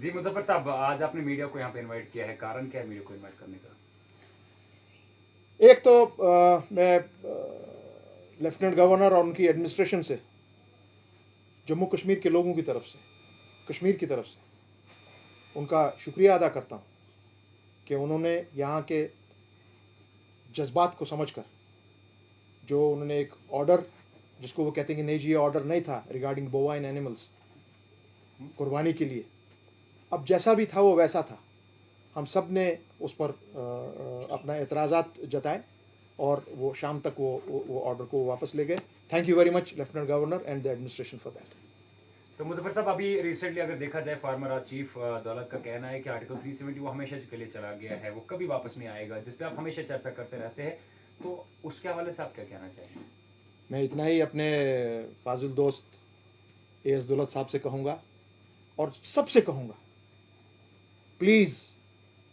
जी मुजफ्फर साहब, आज आपने मीडिया को यहाँ पे इनवाइट किया है, कारण क्या है मीडिया को इनवाइट करने का? एक तो मैं लेफ्टिनेंट गवर्नर और उनकी एडमिनिस्ट्रेशन से, जम्मू कश्मीर के लोगों की तरफ से, कश्मीर की तरफ से उनका शुक्रिया अदा करता हूँ कि उन्होंने यहाँ के जज्बात को समझकर जो उन्होंने एक ऑर्डर, जिसको वो कहते हैं कि नहीं जी ये ऑर्डर नहीं था रिगार्डिंग बोवाइन एनिमल्स कुर्बानी के लिए, अब जैसा भी था वो वैसा था। हम सब ने उस पर अपना एतराज़ात जताए और वो शाम तक वो ऑर्डर को वापस ले गए। Thank you very much lieutenant governor and the administration for that. तो मुजफ्फर साहब, अभी रिसेंटली अगर देखा जाए, फार्मर चीफ दौलत का कहना है कि आर्टिकल 370 वो हमेशा के लिए चला गया है, वो कभी वापस नहीं आएगा, जिस पे आप हमेशा चर्चा करते रहते हैं, तो उसके हवाले से आप क्या कहना चाहेंगे? मैं इतना ही अपने फाजिल दोस्त एएस दौलत साहब से कहूँगा और सबसे कहूँगा, please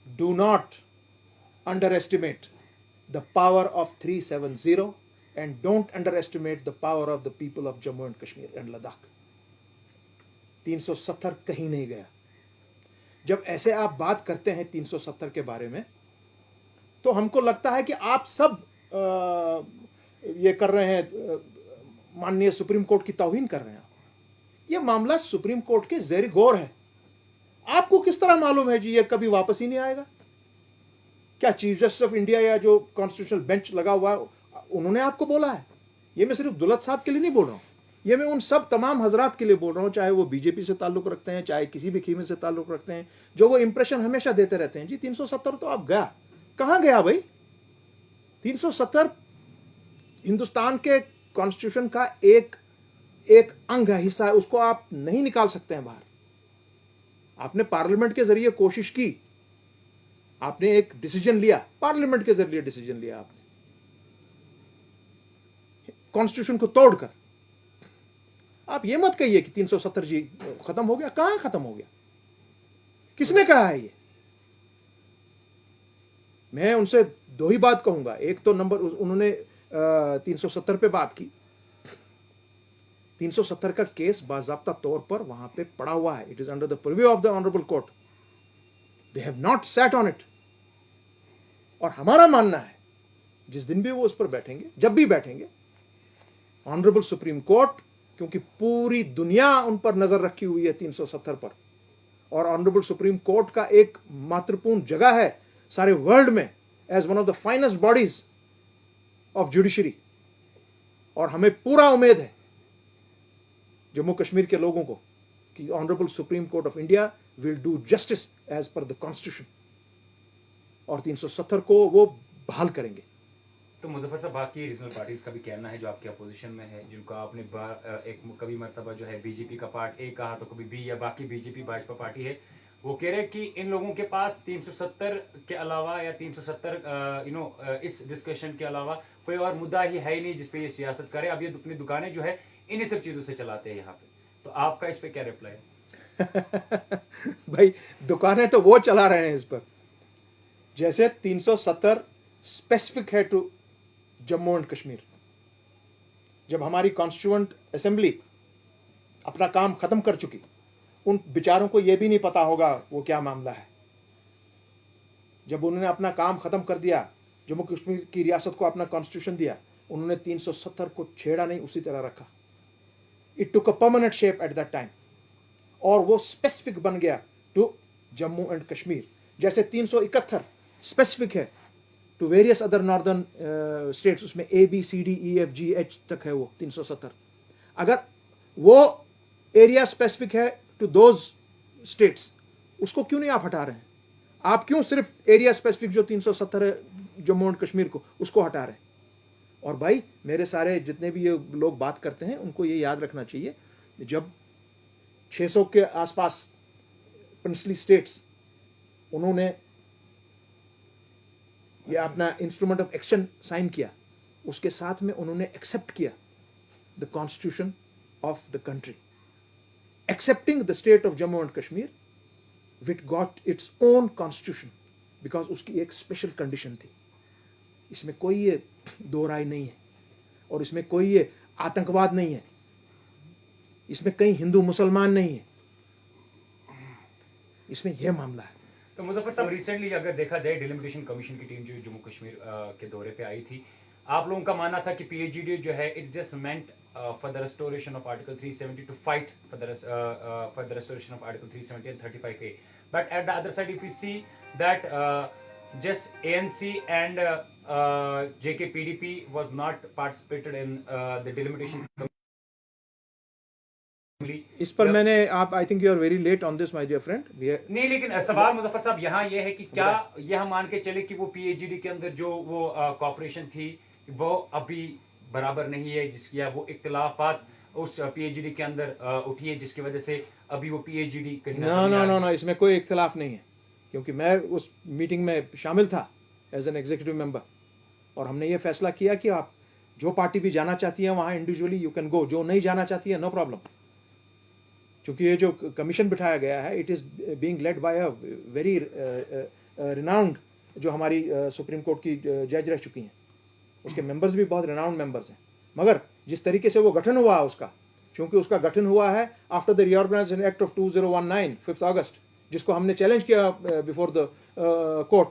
do not under estimate the power of 370 and don't under estimate the power of the people of Jammu and Kashmir and Ladakh. 370 कहीं नहीं गया। जब ऐसे आप बात करते हैं 370 के बारे में, तो हमको लगता है कि आप सब ये कर रहे हैं, माननीय सुप्रीम कोर्ट की तौहीन कर रहे हैं। ये मामला सुप्रीम कोर्ट के ज़ेर गौर है। आपको किस तरह मालूम है जी ये कभी वापस ही नहीं आएगा? क्या चीफ जस्टिस ऑफ इंडिया या जो कॉन्स्टिट्यूशनल बेंच लगा हुआ है उन्होंने आपको बोला है? ये मैं सिर्फ दुलत साहब के लिए नहीं बोल रहा हूँ, ये मैं उन सब तमाम हजरात के लिए बोल रहा हूँ, चाहे वो बीजेपी से ताल्लुक़ रखते हैं, चाहे किसी भी खीमे से ताल्लुक़ रखते हैं, जो वो इंप्रेशन हमेशा देते रहते हैं जी 370 तो आप गया। कहाँ गया भाई? 370 हिंदुस्तान के कॉन्स्टिट्यूशन का एक अंग है, हिस्सा है, उसको आप नहीं निकाल सकते हैं बाहर। आपने पार्लियामेंट के जरिए कोशिश की, आपने एक डिसीजन लिया, पार्लियामेंट के जरिए डिसीजन लिया आपने कॉन्स्टिट्यूशन को तोड़कर। आप ये मत कहिए कि 370 जी खत्म हो गया। कहां खत्म हो गया? किसने कहा है ये? मैं उनसे दो ही बात कहूंगा। एक तो नंबर, उन्होंने 370 पे बात की। 370 का केस बाज़ाब्ता तौर पर वहां पे पड़ा हुआ है। It is under the preview of the honourable court. They have not sat on it. और हमारा मानना है जिस दिन भी वो उस पर बैठेंगे, जब भी बैठेंगे, ऑनरेबल सुप्रीम कोर्ट, क्योंकि पूरी दुनिया उन पर नजर रखी हुई है 370 पर, और ऑनरेबल सुप्रीम कोर्ट का एक महत्वपूर्ण जगह है सारे वर्ल्ड में as one of the finest bodies of judiciary. और हमें पूरा उम्मीद है जम्मू कश्मीर के लोगों को कि honourable supreme court of India will do justice as per the constitution और 370 को वो बहाल करेंगे। तो मुजफ्फर साहब, बाकी रीजनल पार्टीज का भी कहना है जो आपके अपोजिशन में है, जिनको आपने एक कभी मरतबा जो है बीजेपी का पार्ट ए कहा तो कभी बी, या बाकी बीजेपी भाजपा पार्टी है, वो कह रहे हैं कि इन लोगों के पास 370 के अलावा या 370 इस डिस्कशन के अलावा कोई और मुद्दा ही है ही नहीं जिसपे ये सियासत करे। अब ये अपनी दुकानें जो है इन्हीं सब चीजों से चलाते हैं यहाँ पे, तो आपका इस पे क्या रिप्लाई है? भाई दुकानें तो वो चला रहे हैं इस पर। जैसे 370 स्पेसिफिक है टू जम्मू एंड कश्मीर। जब हमारी कॉन्स्टिट्यूएंट असेंबली अपना काम खत्म कर चुकी, उन बेचारों को यह भी नहीं पता होगा वो क्या मामला है। जब उन्होंने अपना काम खत्म कर दिया, जम्मू कश्मीर की रियासत को अपना कॉन्स्टिट्यूशन दिया, उन्होंने 370 को छेड़ा नहीं, उसी तरह रखा। It took a permanent shape at that time, और वो स्पेसिफिक बन गया टू जम्मू एंड कश्मीर। जैसे 371 स्पेसिफिक है to various other northern states, उसमें A B C D E F G H तक है वो 370। अगर वो एरिया स्पेसिफिक है टू दोज स्टेट्स, उसको क्यों नहीं आप हटा रहे हैं? आप क्यों सिर्फ एरिया स्पेसिफिक जो 370 है जम्मू एंड कश्मीर को, उसको हटा रहे हैं? और भाई मेरे सारे जितने भी ये लोग बात करते हैं उनको ये याद रखना चाहिए, जब 600 के आसपास प्रिंसली स्टेट्स उन्होंने ये अपना इंस्ट्रूमेंट ऑफ एक्शन साइन किया, उसके साथ में उन्होंने एक्सेप्ट किया the constitution of the country, accepting the state of Jammu and Kashmir which got its own constitution, because उसकी एक स्पेशल कंडीशन थी। इसमें कोई ये दो राय नहीं है, और इसमें कोई ये आतंकवाद नहीं है, इसमें कहीं हिंदू मुसलमान नहीं है। इसमें यह मामला है। तो मुजफ्फर साहब, रिसेंटली अगर देखा जाए डिलिमिटेशन कमीशन की टीम जो जम्मू कश्मीर के दौरे पे आई थी, आप लोगों का मानना था कि पीएचडी जो है it's just meant for the restoration of article 370 to fight for the restoration of article 370 and 35A, but at the other side if we see that just ANC and JK-PDP was not participated in the delimitation assembly. इस पर मैंने आप I think you are very late on this my dear friend. नहीं, लेकिन सवाल मुजफ्फर साहब यहाँ ये है कि क्या यह मान के चले कि वो पीएचडी के अंदर जो वो कॉपरेशन थी वो अभी बराबर नहीं है, जिसकी वो इख्तिलाफात उस पीएचडी के अंदर उठी है, जिसकी वजह से अभी वो पीएचडी कहीं नो, इसमें कोई इख्तिलाफ नहीं है, क्योंकि मैं उस मीटिंग में शामिल था एज एन एग्जीक्यूटिव मेंबर, और हमने ये फैसला किया कि आप जो पार्टी भी जाना चाहती है वहाँ इंडिविजुअली यू कैन गो, जो नहीं जाना चाहती है नो प्रॉब्लम। क्योंकि ये जो कमीशन बिठाया गया है it is being led by a very renowned, जो हमारी सुप्रीम कोर्ट की जज रह चुकी हैं, उसके मेंबर्स भी बहुत रिनाउंड मेंबर्स हैं। मगर जिस तरीके से वो गठन हुआ उसका, क्योंकि उसका गठन हुआ है after the reorganisation act of 2019 5 अगस्त, जिसको हमने चैलेंज किया बिफोर द कोर्ट,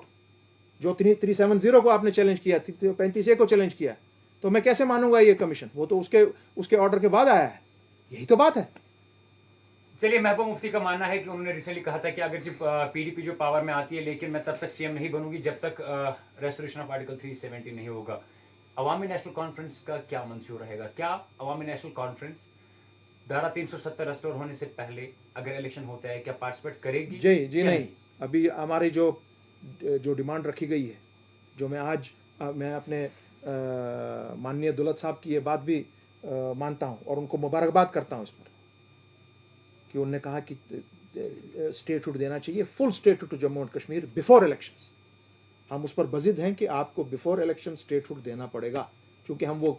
जो 370 को आपने चैलेंज किया, 35A को चैलेंज किया, तो मैं कैसे मानूंगा ये कमीशन? वो तो उसके ऑर्डर के बाद आया है, यही तो बात है। चलिए, महबूब मुफ्ती का मानना है कि उन्होंने रिसेंटली कहा था कि अगर जब पीडीपी जो पावर में आती है, लेकिन मैं तब तक सीएम नहीं बनूंगी जब तक रेस्टोरेशन ऑफ आर्टिकल 370 नहीं होगा। अवामी नेशनल कॉन्फ्रेंस का क्या मंशूर रहेगा? क्या अवामी नेशनल कॉन्फ्रेंस धारा 370 रेस्टोर होने से पहले अगर इलेक्शन होता है क्या पार्टिसिपेट करेगी? जी नहीं, अभी हमारी जो डिमांड रखी गई है, जो मैं अपने माननीय दुलत साहब की ये बात भी मानता हूँ और उनको मुबारकबाद करता हूँ इस पर, कि उन्होंने कहा कि स्टेटहुड देना चाहिए, full statehood to Jammu and Kashmir before elections. हम उस पर बजिद हैं कि आपको बिफोर इलेक्शन स्टेटहुड देना पड़ेगा, क्योंकि हम वो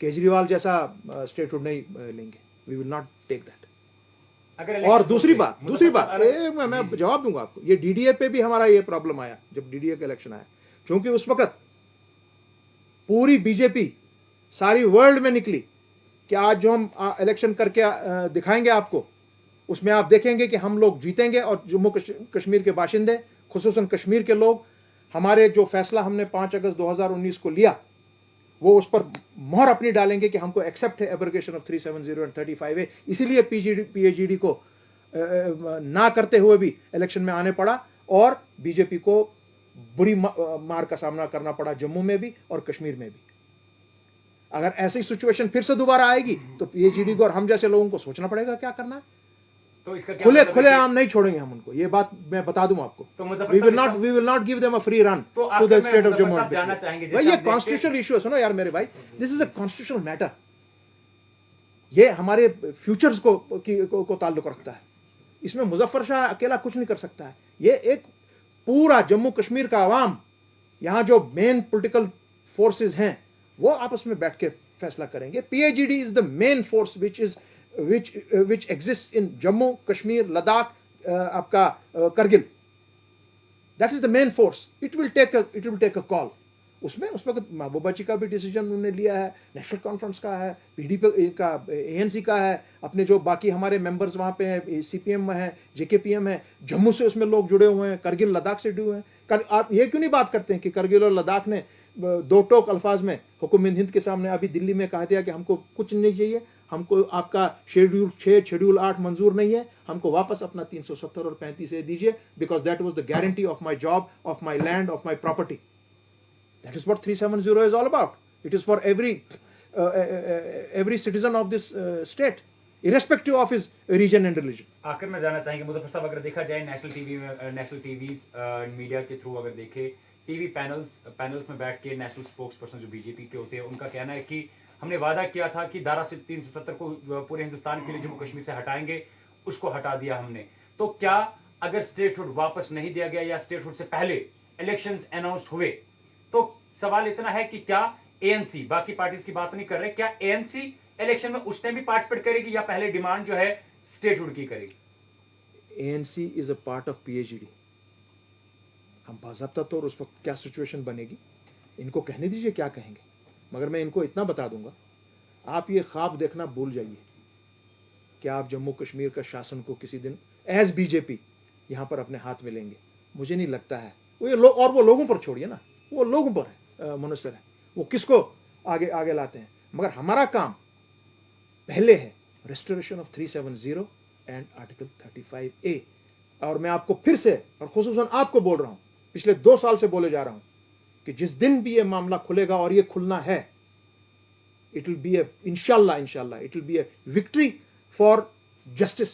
केजरीवाल जैसा स्टेटहुड नहीं लेंगे, we will not take that. और दूसरी बात मैं जवाब दूंगा आपको, ये डीडीए पे भी हमारा ये प्रॉब्लम आया जब डीडीए का इलेक्शन आया, क्योंकि उस वक्त पूरी बीजेपी सारी वर्ल्ड में निकली कि आज जो हम इलेक्शन करके दिखाएंगे आपको, उसमें आप देखेंगे कि हम लोग जीतेंगे, और जम्मू कश्मीर के बाशिंदे, खुसूसन कश्मीर के लोग, हमारे जो फैसला हमने 5 अगस्त 2019 को लिया, वो उस पर मोहर अपनी डालेंगे कि हमको एक्सेप्ट है एब्रोगेशन ऑफ 370 एंड 35A। इसीलिए पीएचडी को ना करते हुए भी इलेक्शन में आने पड़ा, और बीजेपी को बुरी मार का सामना करना पड़ा जम्मू में भी और कश्मीर में भी। अगर ऐसी सिचुएशन फिर से दोबारा आएगी तो पीएचडी को और हम जैसे लोगों को सोचना पड़ेगा क्या करना है। तो इसका क्या खुले आम नहीं छोड़ेंगे हम उनको, ये बात मैं बता दूं आपको। तो we will not give them a free run to the state of Jammu and Kashmir. भाई ये कॉन्स्टिट्यूशनल इशू है, सुनो यार मेरे भाई, this is a constitutional matter, ये हमारे फ्यूचर्स को ताल्लुक रखता है। इसमें मुजफ्फर शाह अकेला कुछ नहीं कर सकता है, ये एक पूरा जम्मू कश्मीर का आवाम, यहाँ जो मेन पॉलिटिकल फोर्सेस हैं वो आपस में बैठ के फैसला करेंगे। PhD is the main force which exists in Jammu, Kashmir, Ladakh, आपका Kargil, that is the main force. It will take a call. उसमें उस वक्त महबूबा जी का भी डिसीजन उन्होंने लिया है, नेशनल कॉन्फ्रेंस का है, पीडीपी का, एएनसी का है, अपने जो बाकी हमारे मेंबर्स वहाँ पे हैं, सीपीएम में है, जेकेपीएम है, जम्मू से उसमें लोग जुड़े हुए हैं, करगिल लद्दाख से जुड़े हुए हैं। आप ये क्यों नहीं बात करते हैं कि करगिल और लद्दाख ने दो टोक अल्फाज में हुकूमत हिंद के सामने अभी दिल्ली में कहा दिया कि हमको कुछ नहीं चाहिए, हमको आपका शेड्यूल 6 शेड्यूल 8 मंजूर नहीं है, हमको वापस अपना 370 और 35A दीजिए, because that was the guarantee of my job, of my land, of my property. That is what 370 is all about. It is for every citizen of this state, irrespective of his region and religion. आखिर में जाना चाहेंगे मुजफ्फर साहब, अगर देखा जाए national TV media के through अगर देखे, टीवी पैनल्स में बैठ के नेशनल स्पोक्स पर्सन जो बीजेपी के होते हैं, उनका कहना है कि हमने वादा किया था कि धारा 370 को पूरे हिंदुस्तान के लिए जम्मू कश्मीर से हटाएंगे, उसको हटा दिया हमने। तो क्या अगर स्टेटहुड वापस नहीं दिया गया या स्टेटहुड से पहले इलेक्शंस अनाउंस हुए, तो सवाल इतना है कि क्या एएनसी, बाकी पार्टीज की बात नहीं कर रहे, क्या एएनसी इलेक्शन में उस टाइम भी पार्टिसिपेट करेगी या पहले डिमांड जो है स्टेटहुड की करेगी? ANC is a part of PhD. हम बाज़ाब्ता तौर उस वक्त क्या सिचुएशन बनेगी इनको कहने दीजिए क्या कहेंगे, मगर मैं इनको इतना बता दूंगा, आप ये ख्वाब देखना भूल जाइए कि आप जम्मू कश्मीर का शासन को किसी दिन एज बीजेपी यहाँ पर अपने हाथ में लेंगे, मुझे नहीं लगता है। वो लोगों पर छोड़िए ना, वो लोगों पर है, मुनसर है, वो किसको आगे आगे लाते हैं। मगर हमारा काम पहले है restoration of 370 and article 35A। और मैं आपको फिर से और खुसूसन आपको बोल रहा हूं, पिछले 2 साल से बोले जा रहा हूं कि जिस दिन भी ये मामला खुलेगा, और ये खुलना है, इट विल बी इंशाल्लाह it will be a victory for justice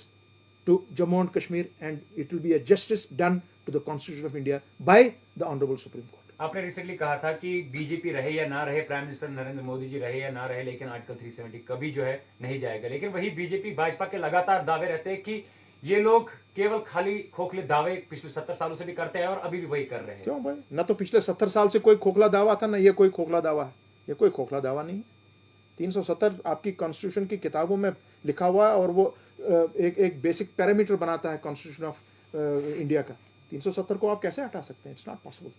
to Jammu and Kashmir, and it will be a justice done to the constitution of India by the honourable supreme court. आपने रिसेंटली कहा था कि बीजेपी रहे या ना रहे, prime minister Narendra Modi ji रहे या ना रहे, लेकिन आर्टिकल 370 कभी जो है नहीं जाएगा। लेकिन वही बीजेपी भाजपा के लगातार दावे रहते हैं कि ये लोग केवल खाली खोखले दावे पिछले 70 सालों से भी करते हैं और अभी भी वही कर रहे हैं। क्यों भाई? ना तो पिछले 70 साल से कोई खोखला दावा था, ना ये कोई खोखला दावा है। ये कोई खोखला दावा नहीं है। 370 आपकी कॉन्स्टिट्यूशन की किताबों में लिखा हुआ है, और वो एक बेसिक पैरामीटर बनाता है कॉन्स्टिट्यूशन ऑफ इंडिया का। 370 को आप कैसे हटा सकते हैं? It's not possible.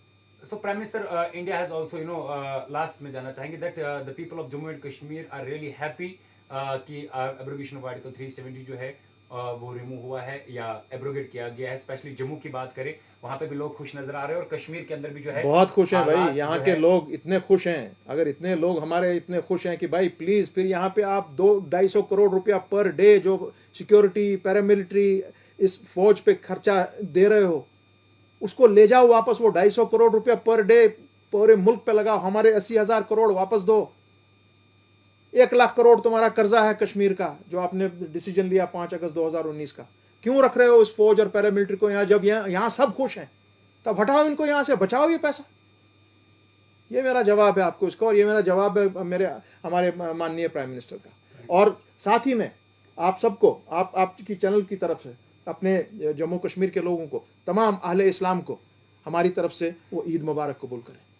So Prime Minister, India has also, last में जानना चाहेंगे that the people of Jammu and Kashmir are really happy कि abrogation of Article 370 जो है वो रिमूव हुआ है या एब्रोगेट किया गया है। स्पेशली जम्मू की बात करें, वहां पे भी लोग खुश नजर आ रहे हैं, और कश्मीर के अंदर भी जो है बहुत खुश हैं भाई। हालात यहाँ जो के है- लोग इतने खुश हैं, अगर इतने लोग हमारे इतने खुश हैं कि भाई प्लीज फिर यहाँ पे आप 200-250 करोड़ रुपया पर डे जो सिक्योरिटी पैरामिलिट्री इस फौज पे खर्चा दे रहे हो, उसको ले जाओ वापस। वो 250 करोड़ रुपया पर डे पूरे मुल्क पे लगाओ, हमारे 80,000 करोड़ वापस दो। 1 लाख करोड़ तुम्हारा कर्जा है कश्मीर का, जो आपने डिसीजन लिया 5 अगस्त 2019 का। क्यों रख रहे हो इस फौज और पैरामिलिट्री को यहाँ, जब यहाँ सब खुश हैं? तब हटाओ इनको यहाँ से, बचाओ ये पैसा। ये मेरा जवाब है आपको इसका, और ये मेरा जवाब है हमारे माननीय प्राइम मिनिस्टर का। और साथ ही में आप सबको, आपकी चैनल की तरफ से अपने जम्मू कश्मीर के लोगों को, तमाम अहले इस्लाम को हमारी तरफ से वो ईद मुबारक कबूल करें।